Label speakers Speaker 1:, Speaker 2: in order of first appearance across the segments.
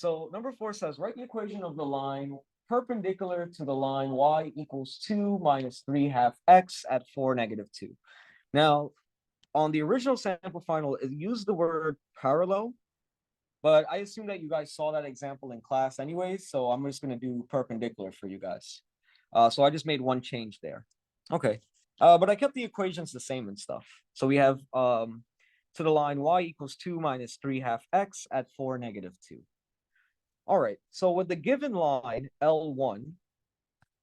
Speaker 1: So number 4 says, write the equation of the line perpendicular to the line y equals 2 minus 3 half x at 4, negative 2. Now, on the original sample final, it used the word parallel, but I assume that you guys saw that example in class anyways, so I'm just going to do perpendicular for you guys. So I just made one change there. Okay, but I kept the equations the same and stuff. So we have to the line y equals 2 minus 3 half x at 4, negative 2. All right, so with the given line, L1 is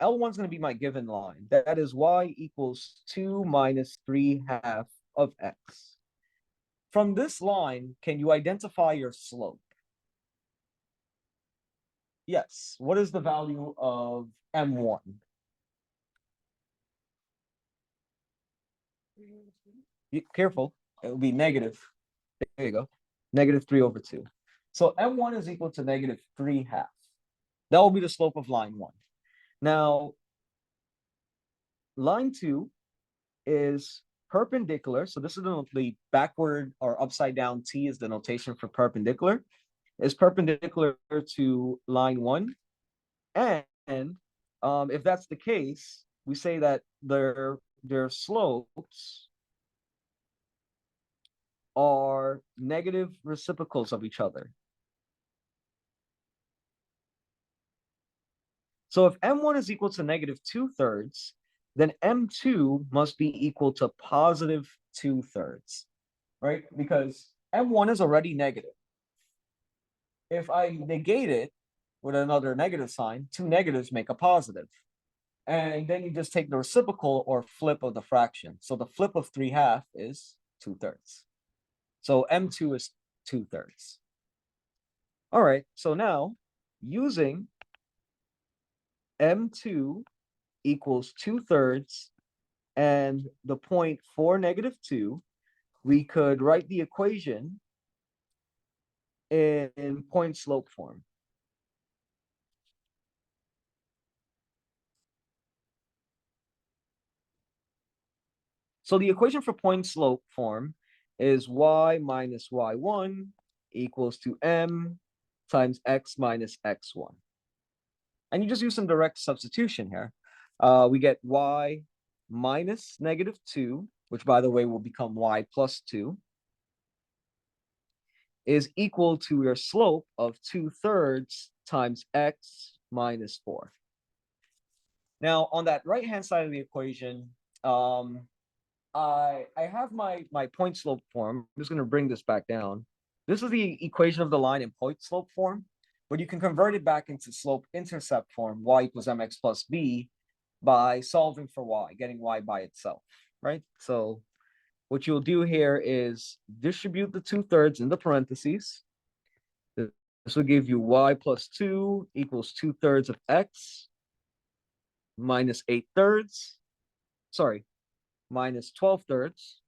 Speaker 1: going to be my given line. That is y equals 2 minus 3 half of x. From this line, can you identify your slope? Yes. What is the value of M1? Careful. It will be negative. There you go. Negative 3 over 2. So M1 is equal to negative 3 half. That will be the slope of line 1. Now, line 2 is perpendicular. So this is the backward or upside down T is the notation for perpendicular. Is perpendicular to line 1. And if that's the case, we say that their slopes are negative reciprocals of each other. So if M1 is equal to negative 2/3, then M2 must be equal to positive 2/3, right? Because M1 is already negative. If I negate it with another negative sign, two negatives make a positive. And then you just take the reciprocal or flip of the fraction. So the flip of 3 half is 2/3. So M2 is 2/3. All right, so now using M2 equals 2/3 and the point 4, negative 2, we could write the equation in point slope form. So the equation for point slope form is y minus y1 equals to m times x minus x1. And you just use some direct substitution here. We get y minus negative 2, which by the way will become y plus 2, is equal to your slope of 2/3 times x minus 4. Now, on that right-hand side of the equation, I have my point slope form. I'm just going to bring this back down. This is the equation of the line in point slope form, but you can convert it back into slope intercept form, y equals mx plus b, by solving for y, getting y by itself, right? So what you'll do here is distribute the 2/3 in the parentheses. This will give you y plus 2 equals 2/3 of x minus 8/3. Sorry, minus 12/3.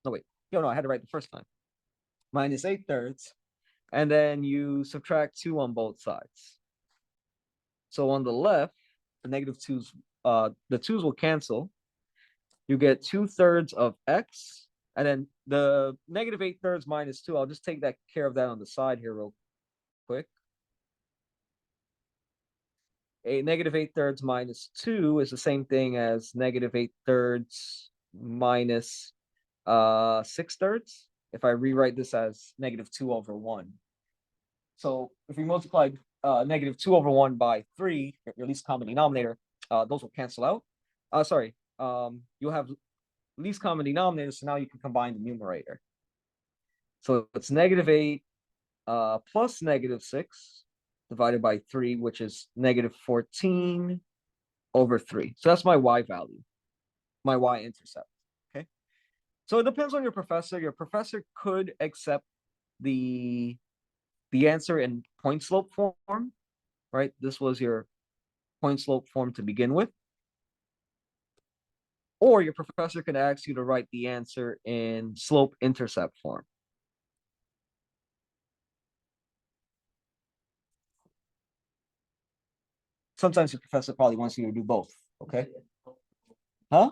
Speaker 1: No, wait. No, I had to write the first time. Minus 8/3. And then you subtract 2 on both sides. So on the left, the negative 2's, the 2's will cancel. You get 2/3 of x. And then the negative 8/3 minus 2, I'll just take that care of that on the side here real quick. A negative 8/3 minus 2 is the same thing as negative 8/3 minus 6/3. If I rewrite this as negative 2 over 1. So if we multiply negative 2 over 1 by 3, your least common denominator, those will cancel out. Sorry, you'll have least common denominator, so now you can combine the numerator. So it's negative 8 plus negative 6 divided by 3, which is negative 14 over 3. So that's my y value, my y-intercept, okay? So it depends on your professor. Your professor could accept the answer in point slope form, right? This was your point slope form to begin with. Or your professor could ask you to write the answer in slope intercept form. Sometimes your professor probably wants you to do both, okay? Huh?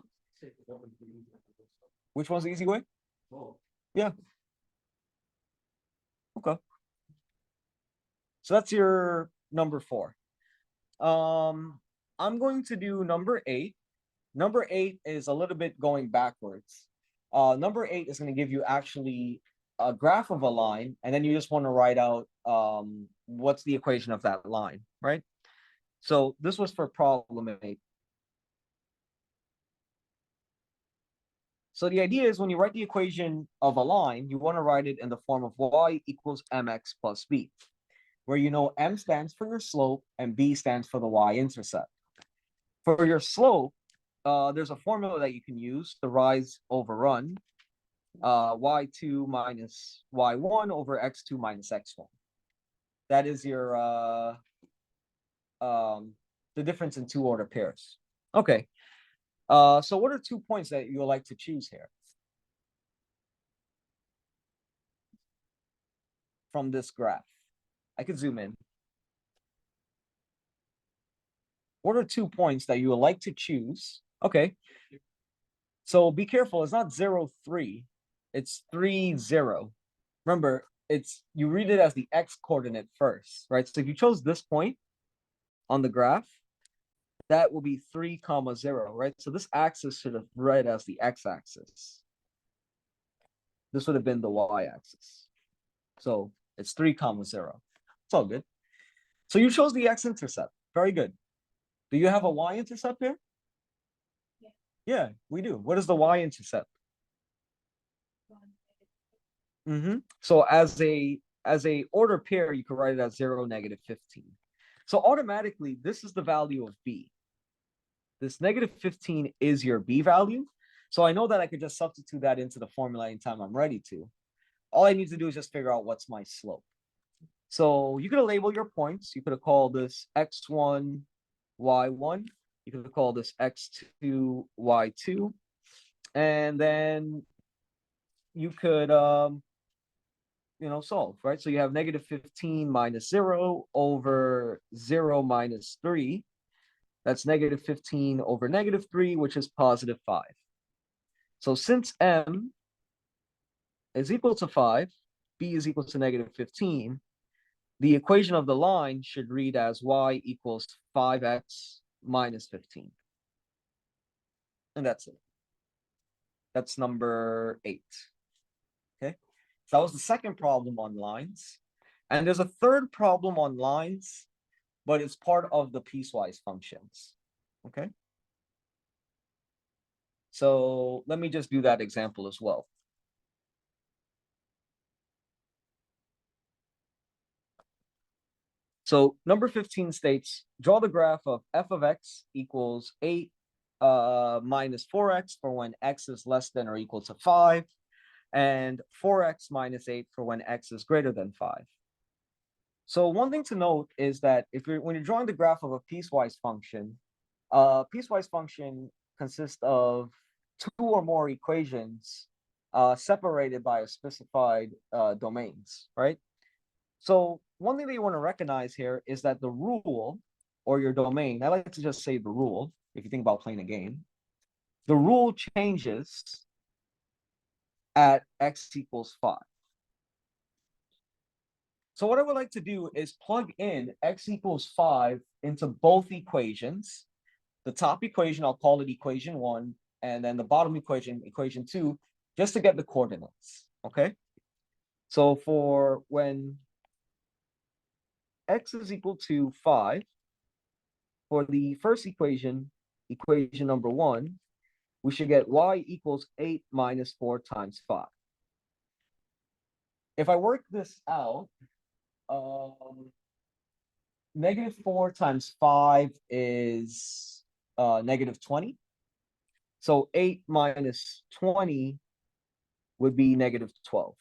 Speaker 1: Which one's the easy way? Yeah. Okay. So that's your number 4. I'm going to do number 8. Number 8 is a little bit going backwards. Number 8 is going to give you actually a graph of a line, and then you just want to write out what's the equation of that line, right? So this was for problem 8. So the idea is when you write the equation of a line, you want to write it in the form of y equals mx plus b, where you know m stands for your slope and b stands for the y-intercept. For your slope, there's a formula that you can use, the rise over run, y2 minus y1 over x2 minus x1. That is your the difference in 2-order pairs. Okay. So what are 2 points that you would like to choose here from this graph? I could zoom in. What are 2 points that you would like to choose? Okay. So be careful. It's not 0, 3. It's 3, 0. Remember, you read it as the x coordinate first, right? So if you chose this point on the graph, that will be 3, 0, right? So this axis should have read as the x-axis. This would have been the y-axis. So it's 3, 0. It's all good. So you chose the x-intercept. Very good. Do you have a y-intercept here? Yeah, we do. What is the y-intercept? So as a order pair, you could write it as 0, -15. So automatically, this is the value of b. This -15 is your b value. So I know that I could just substitute that into the formula anytime I'm ready to. All I need to do is just figure out what's my slope. So you could have labeled your points. You could have called this x1, y1. You could have called this x2, y2. And then you could solve, right? So you have -15 minus 0 over 0 minus 3. That's -15 over -3, which is +5. So since m is equal to 5, b is equal to -15, the equation of the line should read as y equals 5x minus 15. And that's it. That's number 8. Okay. So that was the second problem on lines. And there's a third problem on lines, but it's part of the piecewise functions. Okay. So let me just do that example as well. So number 15 states, draw the graph of f of x equals 8 minus 4x for when x is less than or equal to 5, and 4x minus 8 for when x is greater than 5. So one thing to note is that when you're drawing the graph of a piecewise function consists of 2 or more equations separated by a specified domains, right? So one thing that you want to recognize here is that the rule or your domain, I like to just say the rule, if you think about playing a game, the rule changes at x equals 5. So what I would like to do is plug in x equals 5 into both equations. The top equation, I'll call it equation 1, and then the bottom equation, equation 2, just to get the coordinates, okay? So for when x is equal to 5, for the first equation, equation number 1, we should get y equals 8 minus 4 times 5. If I work this out, -4 times 5 is -20. So 8 minus 20 would be -12.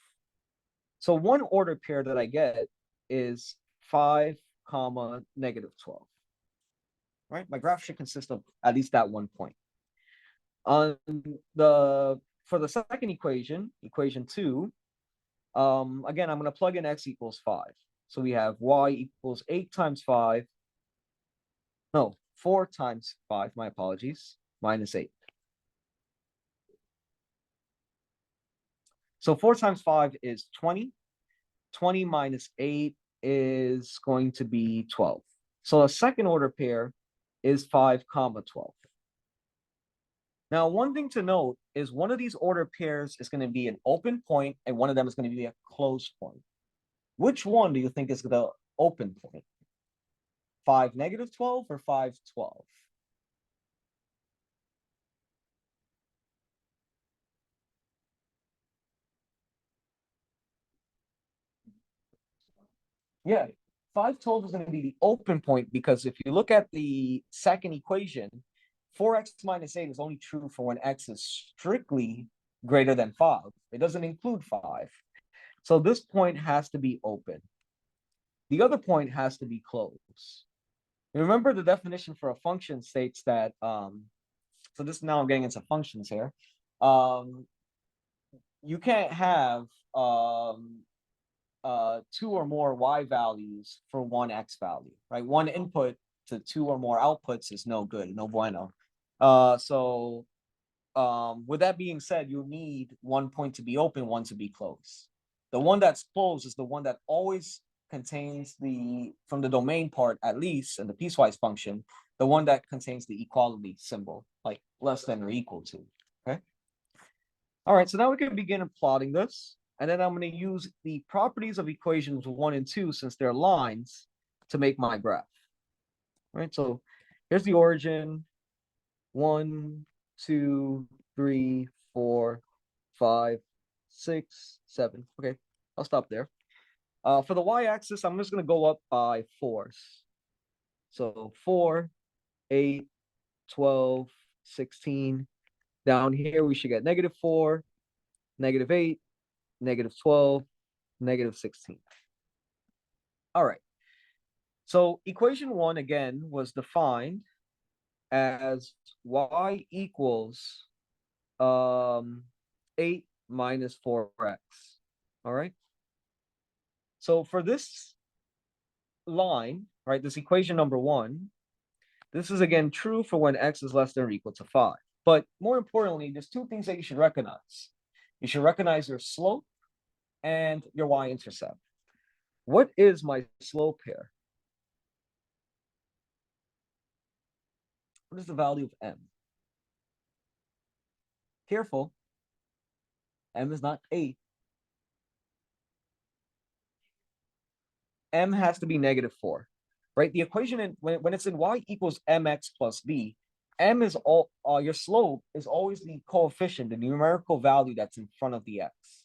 Speaker 1: So one order pair that I get is 5, -12. Right? My graph should consist of at least that one point. For the second equation, equation 2, again, I'm going to plug in x equals 5. So we have y equals 8 times 5. No, 4 times 5, my apologies, minus 8. So 4 times 5 is 20. 20 minus 8 is going to be 12. So a second order pair is 5 comma 12. Now, one thing to note is one of these order pairs is going to be an open point and one of them is going to be a closed point. Which one do you think is the open point? 5 negative 12 or 5 12? Yeah, 5 12 is going to be the open point because if you look at the second equation, 4x minus 8 is only true for when x is strictly greater than 5. It doesn't include 5. So this point has to be open. The other point has to be closed. Remember the definition for a function states that, so this now I'm getting into functions here. You can't have 2 or more y values for one x value, right? One input to 2 or more outputs is no good, no bueno. With that being said, you need one point to be open, one to be closed. The one that's closed is the one that always contains from the domain part, at least, in the piecewise function, the one that contains the equality symbol, like less than or equal to, okay? All right, so now we can begin plotting this. And then I'm going to use the properties of equations 1 and 2, since they're lines, to make my graph. All right, so here's the origin. 1, 2, 3, 4, 5, 6, 7. Okay, I'll stop there. For the y-axis, I'm just going to go up by 4s. So 4, 8, 12, 16. Down here, we should get -4, -8, -12, -16. All right. So equation 1, again, was defined as y equals 8 minus 4x. All right. So for this line, right, this equation number 1, this is again true for when x is less than or equal to 5. But more importantly, there's 2 things that you should recognize. You should recognize your slope and your y-intercept. What is my slope here? What is the value of m? Careful. M is not 8. M has to be -4, right? The equation when it's in y equals mx plus b, m is all your slope is always the coefficient, the numerical value that's in front of the x.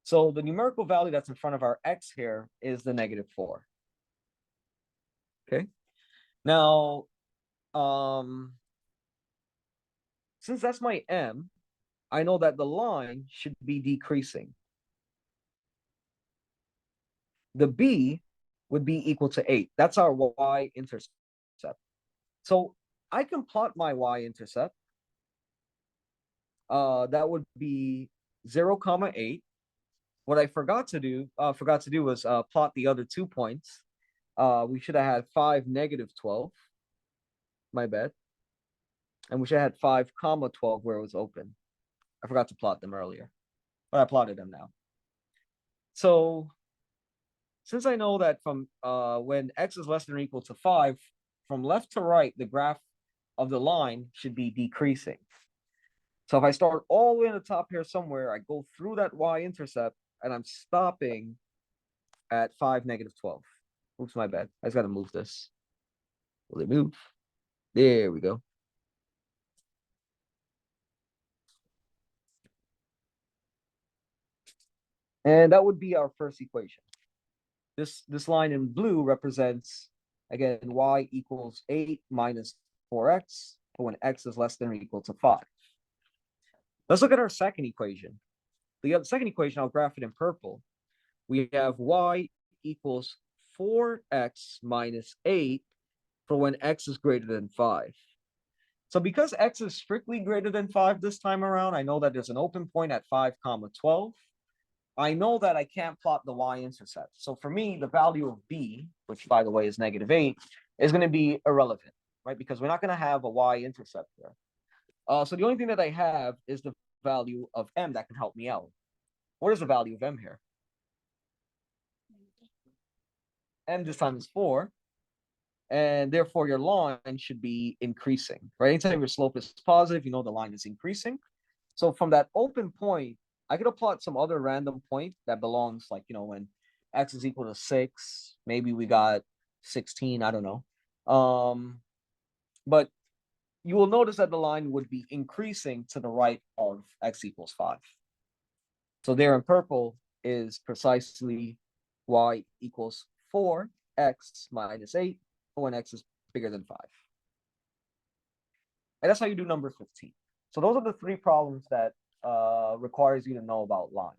Speaker 1: So the numerical value that's in front of our x here is the -4. Okay. Now, since that's my m, I know that the line should be decreasing. The b would be equal to 8. That's our y-intercept. So I can plot my y-intercept. That would be 0, 8. What I forgot to do was plot the other 2 points. We should have had 5, -12. My bad. And we should have had 5, 12 where it was open. I forgot to plot them earlier, but I plotted them now. So since I know that from when x is less than or equal to 5, from left to right, the graph of the line should be decreasing. So if I start all the way in the top here somewhere, I go through that y-intercept, and I'm stopping at 5, -12. Oops, my bad. I just got to move this. Will it move? There we go. And that would be our first equation. This line in blue represents, again, y equals 8 minus 4x for when x is less than or equal to 5. Let's look at our second equation. The second equation, I'll graph it in purple. We have y equals 4x minus 8 for when x is greater than 5. So because x is strictly greater than 5 this time around, I know that there's an open point at 5, 12. I know that I can't plot the y-intercept. So for me, the value of b, which by the way is -8, is going to be irrelevant, right? Because we're not going to have a y-intercept there. So the only thing that I have is the value of m that can help me out. What is the value of m here? M this time is 4. And therefore your line should be increasing, right? Anytime your slope is positive, you know the line is increasing. So from that open point, I could plot some other random point that belongs, like, when x is equal to 6, maybe we got 16, I don't know. But you will notice that the line would be increasing to the right of x equals 5. So there in purple is precisely y equals 4x minus 8 when x is bigger than 5. And that's how you do number 15. So those are the 3 problems that requires you to know about line.